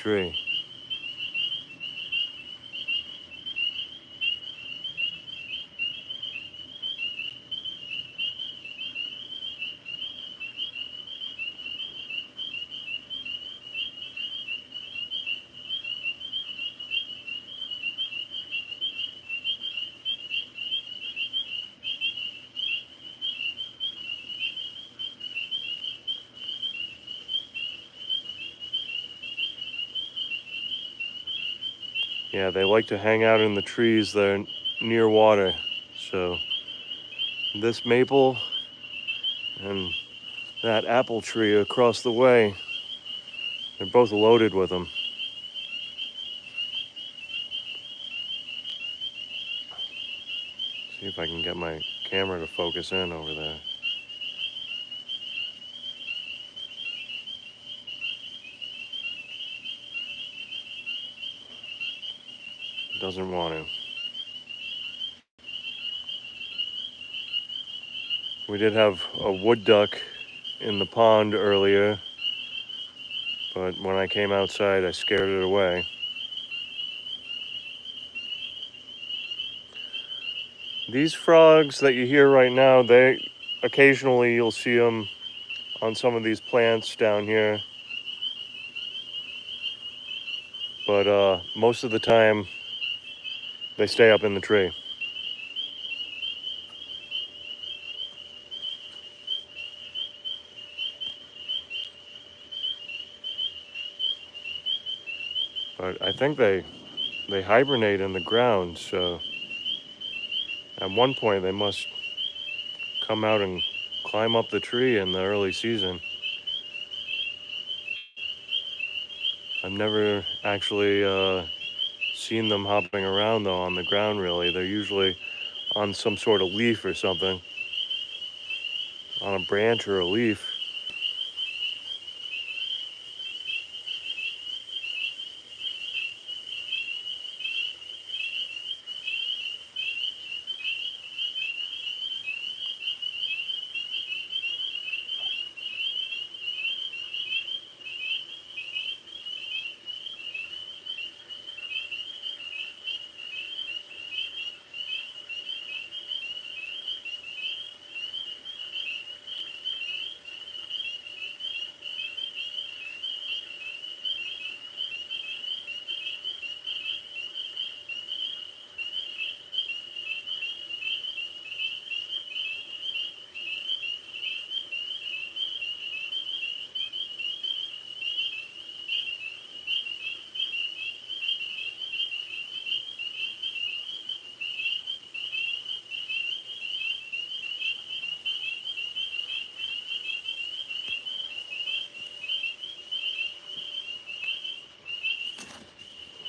tree. Yeah, they like to hang out in the trees that are near water. So this maple and that apple tree across the way, they're both loaded with them. See if I can get my camera to focus in over there. It doesn't want to. We did have a wood duck in the pond earlier, but when I came outside, I scared it away. These frogs that you hear right now, occasionally you'll see them on some of these plants down here. But most of the time, they stay up in the tree. But I think they hibernate in the ground, so at one point they must come out and climb up the tree in the early season. I've never actually seen them hopping around though on the ground really. They're usually on some sort of leaf or something, on a branch or a leaf.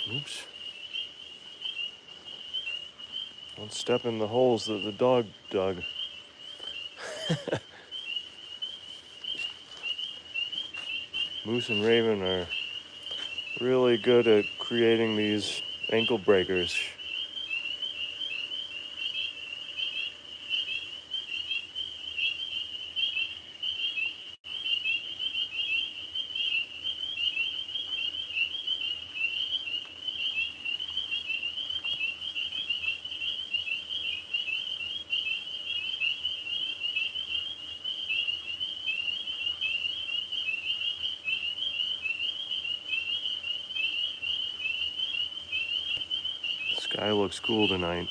Oops. Don't step in the holes that the dog dug. Moose and Raven are really good at creating these ankle breakers. The sky looks cool tonight.